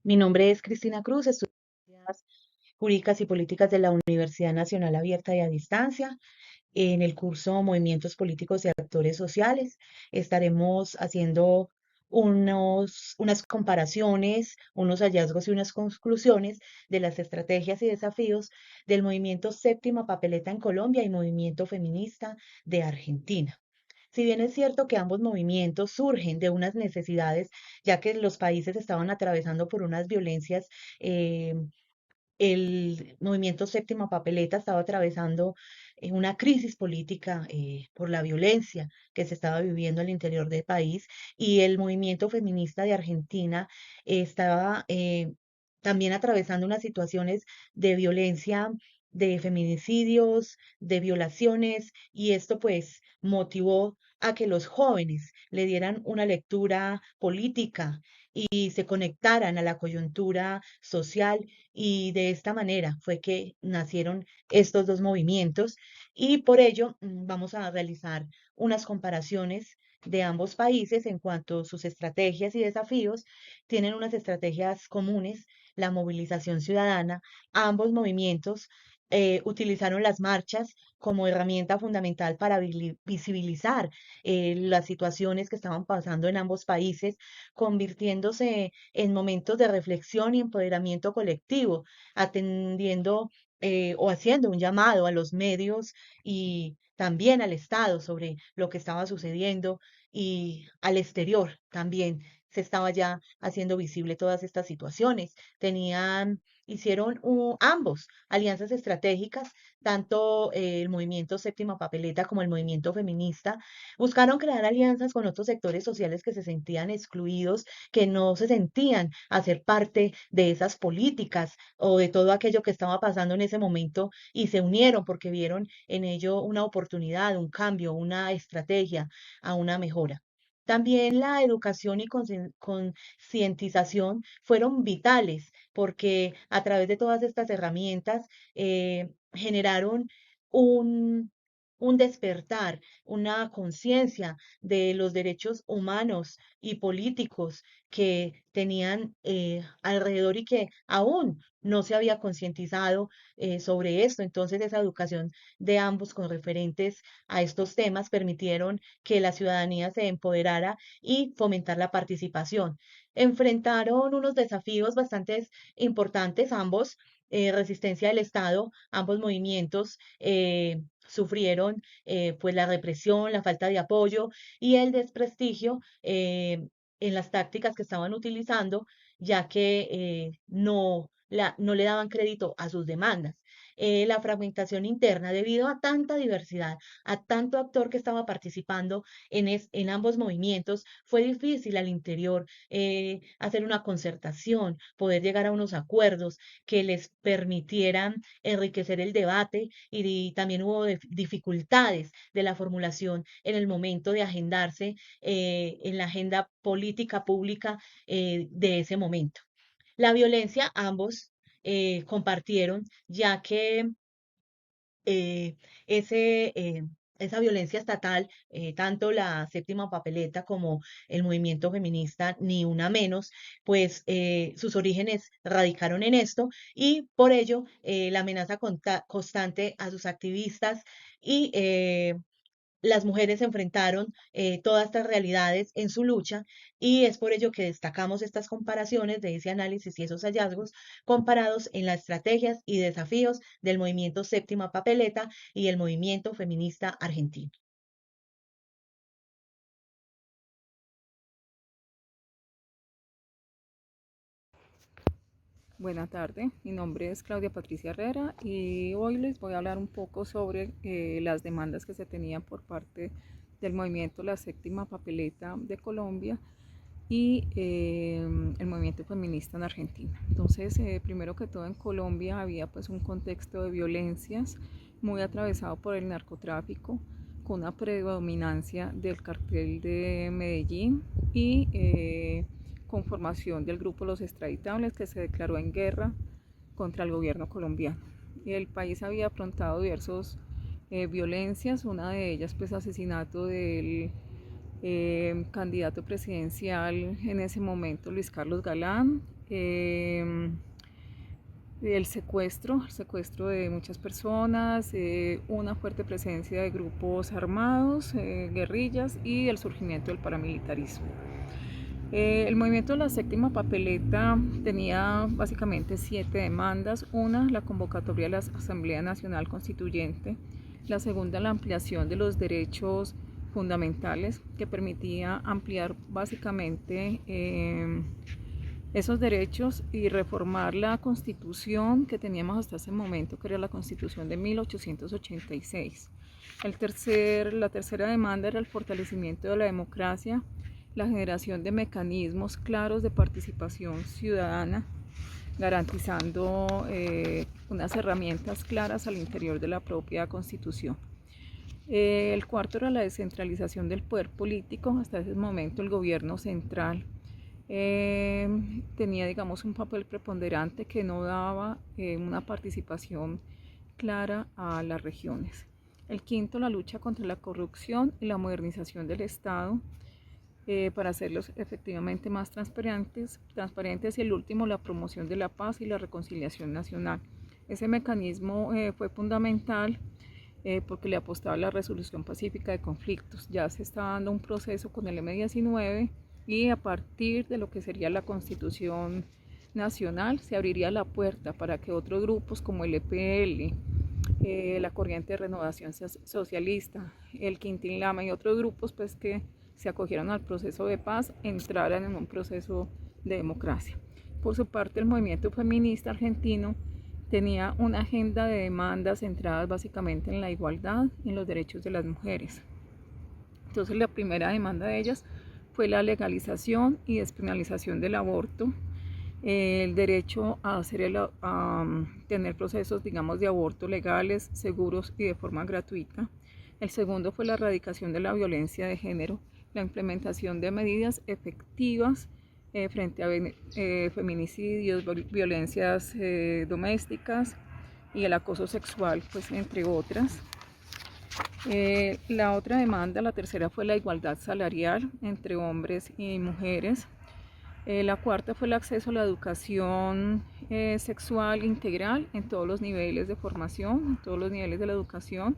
Mi nombre es Cristina Cruz, estudio Ciencias Jurídicas y Políticas de la Universidad Nacional Abierta y a Distancia. En el curso Movimientos Políticos y Actores Sociales estaremos haciendo unas comparaciones, unos hallazgos y unas conclusiones de las estrategias y desafíos del movimiento Séptima Papeleta en Colombia y movimiento feminista de Argentina. Si bien es cierto que ambos movimientos surgen de unas necesidades, ya que los países estaban atravesando por unas violencias, eh, el movimiento Séptima Papeleta estaba atravesando una crisis política por la violencia que se estaba viviendo al interior del país y el movimiento feminista de Argentina estaba también atravesando unas situaciones de violencia, de feminicidios, de violaciones y esto pues motivó a que los jóvenes le dieran una lectura política y se conectaran a la coyuntura social y de esta manera fue que nacieron estos dos movimientos y por ello vamos a realizar unas comparaciones de ambos países en cuanto a sus estrategias y desafíos. Tienen unas estrategias comunes, la movilización ciudadana. Ambos movimientos utilizaron las marchas como herramienta fundamental para visibilizar las situaciones que estaban pasando en ambos países, convirtiéndose en momentos de reflexión y empoderamiento colectivo, atendiendo o haciendo un llamado a los medios y también al Estado sobre lo que estaba sucediendo y al exterior también se estaba ya haciendo visible todas estas situaciones. Hicieron ambos alianzas estratégicas, tanto el movimiento Séptima Papeleta como el movimiento feminista, buscaron crear alianzas con otros sectores sociales que se sentían excluidos, que no se sentían hacer parte de esas políticas o de todo aquello que estaba pasando en ese momento y se unieron porque vieron en ello una oportunidad, un cambio, una estrategia a una mejora. También la educación y concientización fueron vitales porque a través de todas estas herramientas generaron un, un despertar, una conciencia de los derechos humanos y políticos que tenían alrededor y que aún no se había concientizado sobre esto. Entonces, esa educación de ambos con referentes a estos temas permitieron que la ciudadanía se empoderara y fomentar la participación. Enfrentaron unos desafíos bastante importantes ambos. Resistencia del Estado, ambos movimientos sufrieron pues la represión, la falta de apoyo y el desprestigio en las tácticas que estaban utilizando, ya que no le daban crédito a sus demandas. La fragmentación interna, debido a tanta diversidad, a tanto actor que estaba participando en ambos movimientos, fue difícil al interior hacer una concertación, poder llegar a unos acuerdos que les permitieran enriquecer el debate y también hubo dificultades de la formulación en el momento de agendarse en la agenda política pública de ese momento. La violencia ambos compartieron, ya que eh, ese, esa violencia estatal, tanto la séptima papeleta como el movimiento feminista, ni una menos, pues sus orígenes radicaron en esto y por ello la amenaza constante a sus activistas y las mujeres enfrentaron todas estas realidades en su lucha y es por ello que destacamos estas comparaciones de ese análisis y esos hallazgos comparados en las estrategias y desafíos del movimiento Séptima Papeleta y el movimiento feminista argentino. Buenas tardes, mi nombre es Claudia Patricia Herrera y hoy les voy a hablar un poco sobre las demandas que se tenían por parte del movimiento La Séptima Papeleta de Colombia y el movimiento feminista en Argentina. Entonces, primero que todo en Colombia había pues un contexto de violencias muy atravesado por el narcotráfico, con una predominancia del cartel de Medellín y conformación del grupo Los Extraditables que se declaró en guerra contra el gobierno colombiano. El país había afrontado diversas violencias, una de ellas pues asesinato del candidato presidencial en ese momento Luis Carlos Galán, el secuestro de muchas personas, una fuerte presencia de grupos armados, guerrillas y el surgimiento del paramilitarismo. El movimiento de la séptima papeleta tenía básicamente 7 demandas. Una, la convocatoria a la Asamblea Nacional Constituyente. La segunda, la ampliación de los derechos fundamentales, que permitía ampliar básicamente esos derechos y reformar la constitución que teníamos hasta ese momento, que era la constitución de 1886. La tercera demanda era el fortalecimiento de la democracia, la generación de mecanismos claros de participación ciudadana, garantizando unas herramientas claras al interior de la propia Constitución. El cuarto era la descentralización del poder político. Hasta ese momento el gobierno central tenía, digamos, un papel preponderante que no daba una participación clara a las regiones. El quinto, la lucha contra la corrupción y la modernización del Estado, para hacerlos efectivamente más transparentes, y el último, la promoción de la paz y la reconciliación nacional. Ese mecanismo fue fundamental porque le apostaba a la resolución pacífica de conflictos. Ya se está dando un proceso con el M-19 y a partir de lo que sería la Constitución Nacional se abriría la puerta para que otros grupos como el EPL, la Corriente de Renovación Socialista, el Quintín Lama y otros grupos pues que se acogieron al proceso de paz, entraran en un proceso de democracia. Por su parte, el movimiento feminista argentino tenía una agenda de demandas centradas básicamente en la igualdad y en los derechos de las mujeres. Entonces, la primera demanda de ellas fue la legalización y despenalización del aborto, el derecho a tener procesos, digamos, de aborto legales, seguros y de forma gratuita. El segundo fue la erradicación de la violencia de género, la implementación de medidas efectivas frente a feminicidios, violencias domésticas y el acoso sexual, pues entre otras. La otra demanda, la tercera, fue la igualdad salarial entre hombres y mujeres. La cuarta fue el acceso a la educación sexual integral en todos los niveles de formación, en todos los niveles de la educación.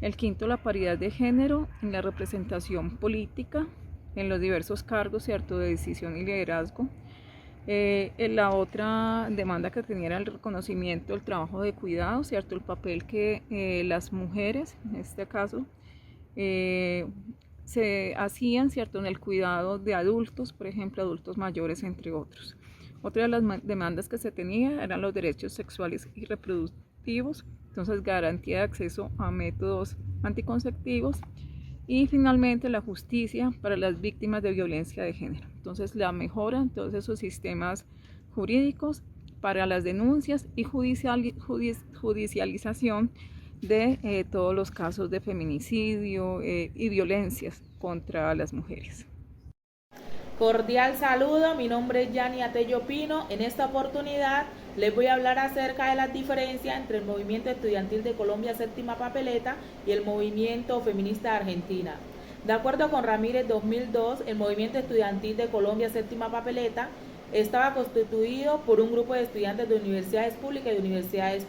El quinto, la paridad de género en la representación política, en los diversos cargos, ¿cierto?, de decisión y liderazgo. La otra demanda que tenía era el reconocimiento del trabajo de cuidado, ¿cierto?, el papel que las mujeres, en este caso, se hacían, ¿cierto?, en el cuidado de adultos, por ejemplo, adultos mayores, entre otros. Otra de las demandas que se tenía eran los derechos sexuales y reproductivos, entonces garantía de acceso a métodos anticonceptivos y finalmente la justicia para las víctimas de violencia de género. Entonces la mejora en todos esos sistemas jurídicos para las denuncias y judicialización de todos los casos de feminicidio y violencias contra las mujeres. Cordial saludo, mi nombre es Yani Atello Pino. En esta oportunidad les voy a hablar acerca de las diferencias entre el movimiento estudiantil de Colombia Séptima Papeleta y el movimiento feminista de Argentina. De acuerdo con Ramírez 2002, el movimiento estudiantil de Colombia Séptima Papeleta estaba constituido por un grupo de estudiantes de universidades públicas y universidades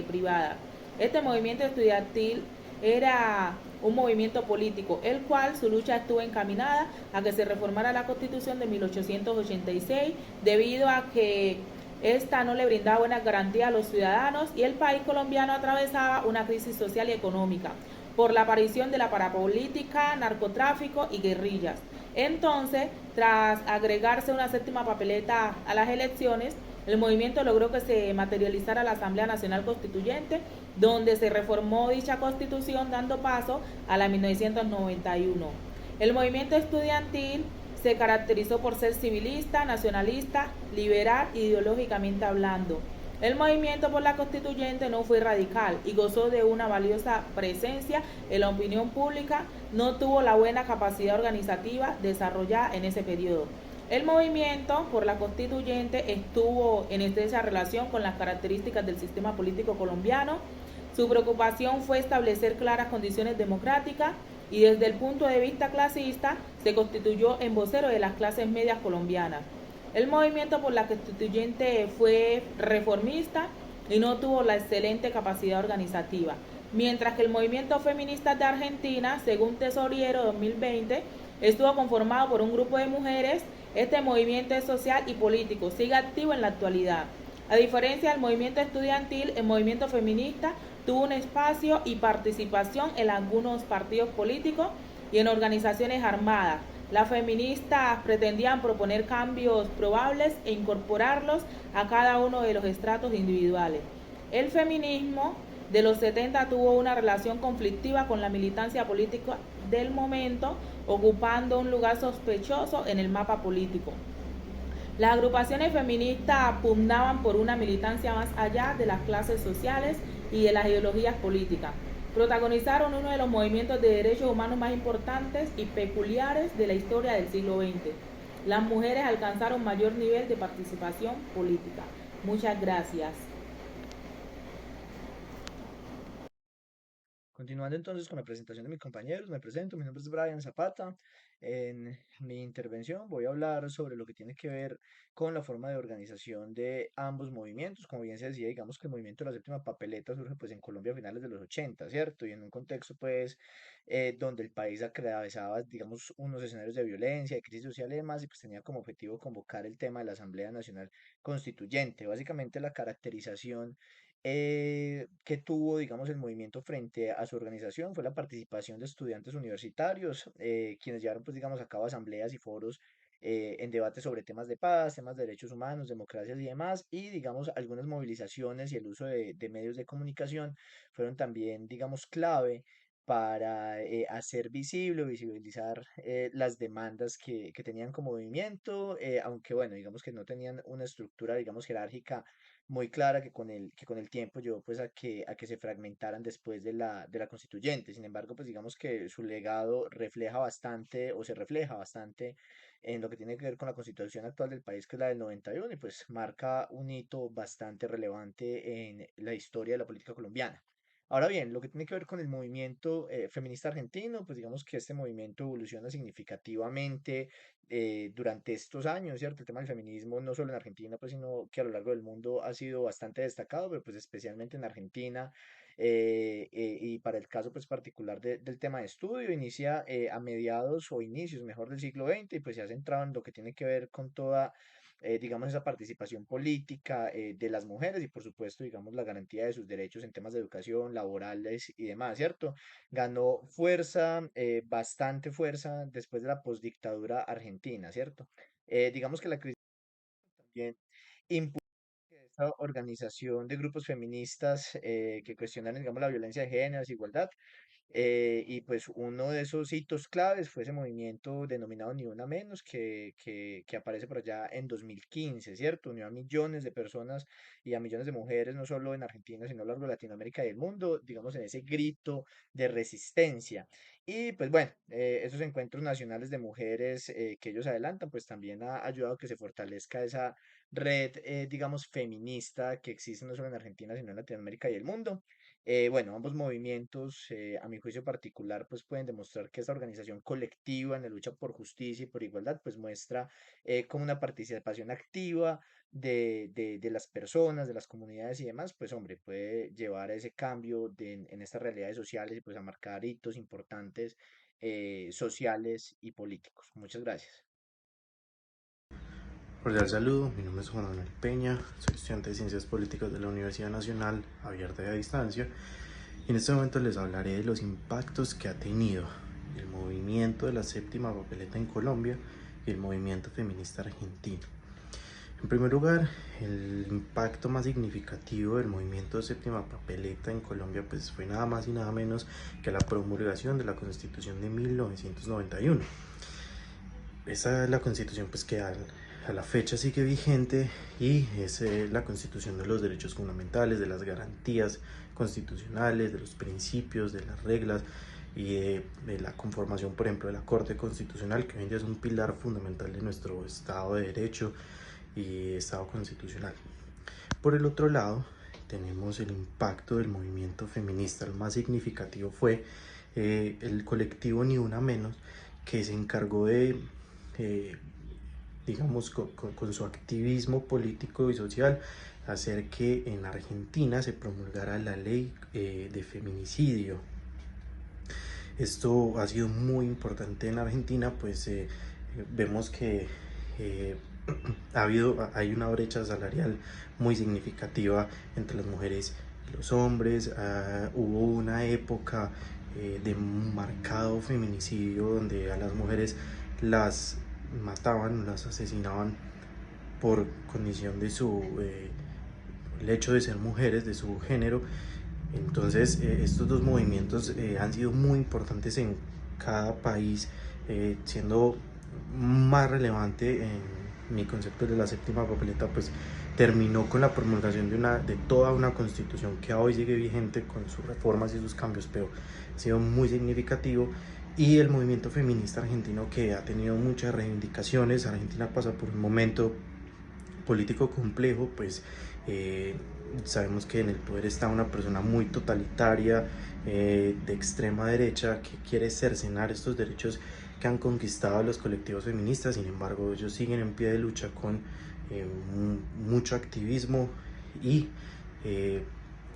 privadas. Este movimiento estudiantil era un movimiento político, el cual su lucha estuvo encaminada a que se reformara la Constitución de 1886, debido a que esta no le brindaba buenas garantías a los ciudadanos y el país colombiano atravesaba una crisis social y económica por la aparición de la parapolítica, narcotráfico y guerrillas. Entonces, tras agregarse una séptima papeleta a las elecciones, el movimiento logró que se materializara la Asamblea Nacional Constituyente, donde se reformó dicha constitución dando paso a la 1991. El movimiento estudiantil se caracterizó por ser civilista, nacionalista, liberal, ideológicamente hablando. El movimiento por la constituyente no fue radical y gozó de una valiosa presencia en la opinión pública, no tuvo la buena capacidad organizativa desarrollada en ese periodo. El movimiento por la constituyente estuvo en estrecha relación con las características del sistema político colombiano. Su preocupación fue establecer claras condiciones democráticas, y desde el punto de vista clasista se constituyó en vocero de las clases medias colombianas. El movimiento por la constituyente fue reformista y no tuvo la excelente capacidad organizativa, mientras que el movimiento feminista de Argentina, según Tesoriero 2020, estuvo conformado por un grupo de mujeres. Este movimiento es social y político, sigue activo en la actualidad. A diferencia del movimiento estudiantil, el movimiento feminista tuvo un espacio y participación en algunos partidos políticos y en organizaciones armadas. Las feministas pretendían proponer cambios probables e incorporarlos a cada uno de los estratos individuales. El feminismo de los 70 tuvo una relación conflictiva con la militancia política del momento, ocupando un lugar sospechoso en el mapa político. Las agrupaciones feministas pugnaban por una militancia más allá de las clases sociales y de las ideologías políticas. Protagonizaron uno de los movimientos de derechos humanos más importantes y peculiares de la historia del siglo XX. Las mujeres alcanzaron mayor nivel de participación política. Muchas gracias. Continuando entonces con la presentación de mis compañeros, me presento, mi nombre es Brian Zapata. En mi intervención voy a hablar sobre lo que tiene que ver con la forma de organización de ambos movimientos. Como bien se decía, digamos que el movimiento de la séptima papeleta surge pues en Colombia a finales de los 80, ¿cierto? Y en un contexto pues donde el país atravesaba, digamos, unos escenarios de violencia, de crisis social y demás, y pues tenía como objetivo convocar el tema de la Asamblea Nacional Constituyente. Básicamente la caracterización que tuvo, digamos, el movimiento frente a su organización fue la participación de estudiantes universitarios, quienes llevaron, pues, digamos, a cabo asambleas y foros en debates sobre temas de paz, temas de derechos humanos, democracias y demás, y, digamos, algunas movilizaciones y el uso de medios de comunicación fueron también, digamos, clave para hacer visible o visibilizar las demandas que tenían como movimiento, aunque bueno, digamos que no tenían una estructura, digamos, jerárquica muy clara que con el tiempo llevó pues a que se fragmentaran después de la constituyente. Sin embargo, pues digamos que su legado refleja bastante o se refleja bastante en lo que tiene que ver con la constitución actual del país, que es la del 91, y pues marca un hito bastante relevante en la historia de la política colombiana. Ahora bien, lo que tiene que ver con el movimiento feminista argentino, pues digamos que este movimiento evoluciona significativamente durante estos años, ¿cierto? El tema del feminismo, no solo en Argentina, pues, sino que a lo largo del mundo ha sido bastante destacado, pero pues especialmente en Argentina, y para el caso pues particular del tema de estudio, inicia a mediados o inicios, mejor, del siglo XX, y pues se ha centrado en lo que tiene que ver con toda, digamos, esa participación política de las mujeres y por supuesto, digamos, la garantía de sus derechos en temas de educación, laborales y demás, ¿cierto? Ganó fuerza, bastante fuerza después de la postdictadura argentina, ¿cierto? Digamos que la crisis también impulsó esta organización de grupos feministas que cuestionan, digamos, la violencia de género, desigualdad, y pues uno de esos hitos claves fue ese movimiento denominado Ni Una Menos, que aparece por allá en 2015, ¿cierto? Unió a millones de personas y a millones de mujeres, no solo en Argentina, sino a lo largo de Latinoamérica y el mundo, digamos, en ese grito de resistencia. Y pues bueno, esos encuentros nacionales de mujeres que ellos adelantan, pues también ha ayudado a que se fortalezca esa red, digamos, feminista que existe no solo en Argentina, sino en Latinoamérica y el mundo. Bueno, ambos movimientos, a mi juicio particular, pues pueden demostrar que esta organización colectiva en la lucha por justicia y por igualdad, pues muestra como una participación activa de las personas, de las comunidades y demás, pues hombre, puede llevar a ese cambio en estas realidades sociales y pues a marcar hitos importantes sociales y políticos. Muchas gracias. Cordial saludo, mi nombre es Juan Manuel Peña, soy estudiante de Ciencias Políticas de la Universidad Nacional Abierta y a Distancia, y en este momento les hablaré de los impactos que ha tenido el movimiento de la séptima papeleta en Colombia y el movimiento feminista argentino. En primer lugar, el impacto más significativo del movimiento de séptima papeleta en Colombia pues fue nada más y nada menos que la promulgación de la Constitución de 1991. Esa es la Constitución pues que a la fecha sigue vigente y es la Constitución de los derechos fundamentales, de las garantías constitucionales, de los principios, de las reglas y de la conformación, por ejemplo, de la Corte Constitucional, que hoy en día es un pilar fundamental de nuestro Estado de Derecho y Estado constitucional. Por el otro lado, tenemos el impacto del movimiento feminista. El más significativo fue el colectivo Ni Una Menos, que se encargó de, digamos, con su activismo político y social, hacer que en Argentina se promulgara la ley de feminicidio. Esto ha sido muy importante en Argentina, pues vemos que hay una brecha salarial muy significativa entre las mujeres y los hombres. Hubo una época de marcado feminicidio donde a las mujeres las mataban, las asesinaban por condición de el hecho de ser mujeres, de su género. Entonces estos dos movimientos han sido muy importantes en cada país, siendo más relevante en mi concepto de la séptima papeleta, pues terminó con la promulgación de toda una constitución que hoy sigue vigente con sus reformas y sus cambios, pero ha sido muy significativo. Y el movimiento feminista argentino, que ha tenido muchas reivindicaciones. Argentina pasa por un momento político complejo, pues sabemos que en el poder está una persona muy totalitaria, de extrema derecha, que quiere cercenar estos derechos que han conquistado los colectivos feministas. Sin embargo, ellos siguen en pie de lucha con mucho activismo y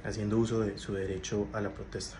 haciendo uso de su derecho a la protesta.